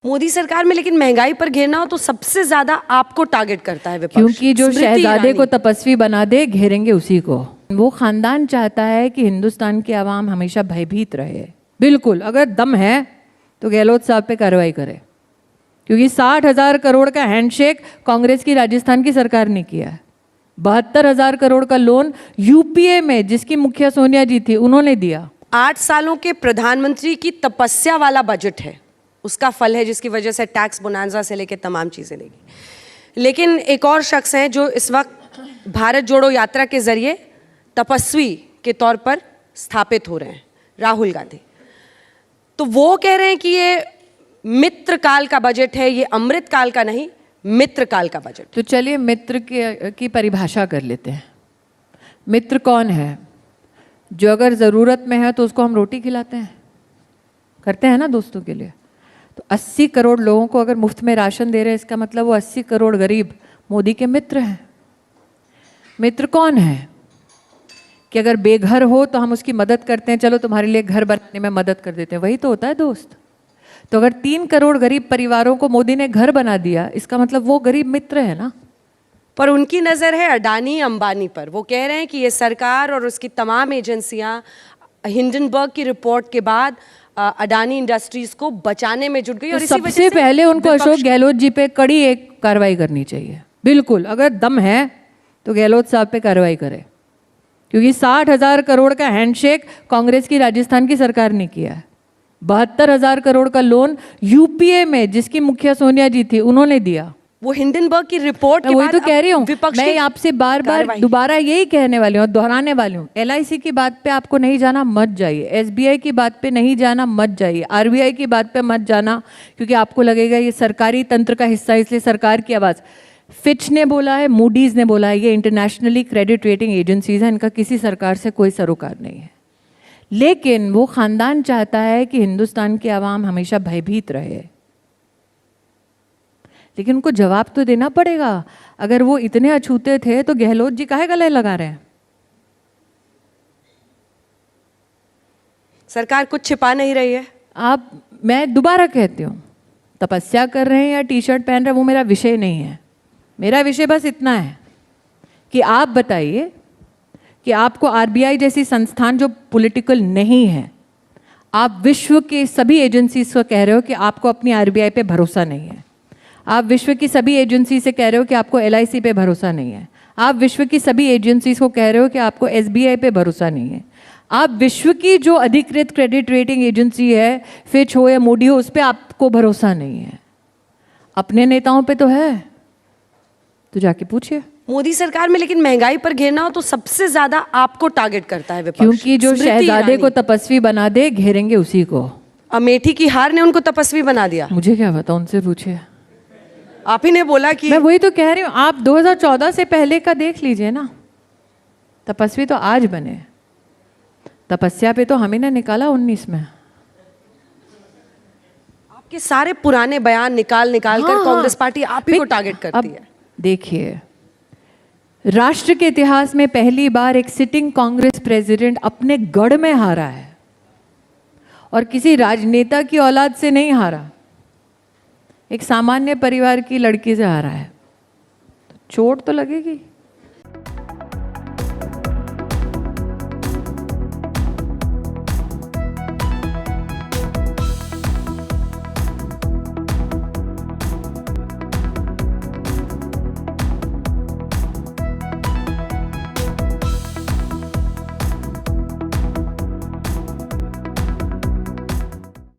मोदी सरकार में लेकिन महंगाई पर घेरना हो तो सबसे ज्यादा आपको टारगेट करता है विपक्ष। क्योंकि जो शहजादे को तपस्वी बना दे घेरेंगे उसी को। वो खानदान चाहता है कि हिंदुस्तान की आवाम हमेशा भयभीत रहे। बिल्कुल, अगर दम है तो गहलोत साहब पे कार्रवाई करे, क्योंकि 60,000 करोड़ का हैंडशेक कांग्रेस की राजस्थान की सरकार ने किया है। 72,000 करोड़ का लोन यूपीए में, जिसकी मुखिया सोनिया जी थी, उन्होंने दिया। 8 सालों के प्रधानमंत्री की तपस्या वाला बजट है, उसका फल है, जिसकी वजह से टैक्स बोनांजा से लेकर तमाम चीजें लेगी। लेकिन एक और शख्स हैं जो इस वक्त भारत जोड़ो यात्रा के जरिए तपस्वी के तौर पर स्थापित हो रहे हैं, राहुल गांधी। तो वो कह रहे हैं कि ये मित्र काल का बजट है, ये अमृत काल का नहीं, मित्र काल का बजट। तो चलिए मित्र की परिभाषा कर लेते हैं। मित्र कौन है? जो अगर ज़रूरत में है तो उसको हम रोटी खिलाते हैं, करते हैं ना दोस्तों के लिए। तो 80 करोड़ लोगों को अगर मुफ्त में राशन दे रहे हैं, इसका मतलब वो 80 करोड़ गरीब मोदी के मित्र हैं। मित्र कौन है? कि अगर बेघर हो तो हम उसकी मदद करते हैं, चलो तुम्हारे लिए घर बनाने में मदद कर देते हैं, वही तो होता है दोस्त। तो अगर 3 करोड़ गरीब परिवारों को मोदी ने घर बना दिया, इसका मतलब वो गरीब मित्र है ना। पर उनकी नज़र है अडानी अंबानी पर। वो कह रहे हैं कि ये सरकार और उसकी तमाम एजेंसियां हिंडनबर्ग की रिपोर्ट के बाद अडानी इंडस्ट्रीज को बचाने में जुट गई। तो और इसी वजह सबसे से पहले उनको अशोक गहलोत जी पे कड़ी एक कार्रवाई करनी चाहिए। बिल्कुल, अगर दम है तो गहलोत साहब पे कार्रवाई करे, क्योंकि 60,000 करोड़ का हैंडशेक कांग्रेस की राजस्थान की सरकार ने किया है। 72,000 करोड़ का लोन यूपीए में, जिसकी मुखिया सोनिया जी थी, उन्होंने दिया। वो हिंडनबर्ग की रिपोर्ट के वही बाद तो कह रही हूँ मैं आपसे बार बार कार्रवाई। दोबारा यही कहने वाली हूँ, दोहराने वाली हूँ। LIC की बात पे आपको नहीं जाना, मत जाइए। SBI की बात पे नहीं जाना, मत जाइए। RBI की बात पे मत जाना, क्योंकि आपको लगेगा ये सरकारी तंत्र का हिस्सा है, इसलिए सरकार की आवाज़। फिच ने बोला है, मूडीज़ ने बोला है, ये इंटरनेशनली क्रेडिट रेटिंग एजेंसीज हैं, इनका किसी सरकार से कोई सरोकार नहीं है। लेकिन वो खानदान चाहता है कि हिंदुस्तान की आवाम हमेशा भयभीत रहे। लेकिन उनको जवाब तो देना पड़ेगा। अगर वो इतने अछूते थे तो गहलोत जी काहे गले लगा रहे हैं? सरकार कुछ छिपा नहीं रही है। मैं दोबारा कहती हूँ, तपस्या कर रहे हैं या टी-शर्ट पहन रहे हैं, वो मेरा विषय नहीं है। मेरा विषय बस इतना है कि आप बताइए कि आपको RBI जैसी संस्थान जो पॉलिटिकल नहीं है, आप विश्व के सभी एजेंसीज को कह रहे हो कि आपको अपनी RBI पे भरोसा नहीं है। आप विश्व की सभी एजेंसी से कह रहे हो कि आपको LIC पे भरोसा नहीं है। आप विश्व की सभी एजेंसीज को कह रहे हो कि आपको SBI पे भरोसा नहीं है। आप विश्व की जो अधिकृत क्रेडिट रेटिंग एजेंसी है, फिच हो या मूडी हो, उस पर आपको भरोसा नहीं है। अपने नेताओं पे तो है, तो जाके पूछिए। मोदी सरकार में लेकिन महंगाई पर घेरना हो तो सबसे ज्यादा आपको टारगेट करता है विपक्ष। क्योंकि जो शहजादे को तपस्वी बना दे घेरेंगे उसी को। अमेठी की हार ने उनको तपस्वी बना दिया। मुझे क्या पता, उनसे पूछिए। आप ही ने बोला कि मैं वही तो कह रही हूँ, आप 2014 से पहले का देख लीजिए ना। तपस्वी तो आज बने, तपस्या पे तो हम ही ने निकाला 19 में। आपके सारे पुराने बयान निकाल कर कांग्रेस पार्टी आप ही को टारगेट करती है। देखिए, राष्ट्र के इतिहास में पहली बार एक सिटिंग कांग्रेस प्रेसिडेंट अपने गढ़ में हारा है, और किसी राजनेता की औलाद से नहीं हारा, एक सामान्य परिवार की लड़की से हारा है। चोट तो लगेगी।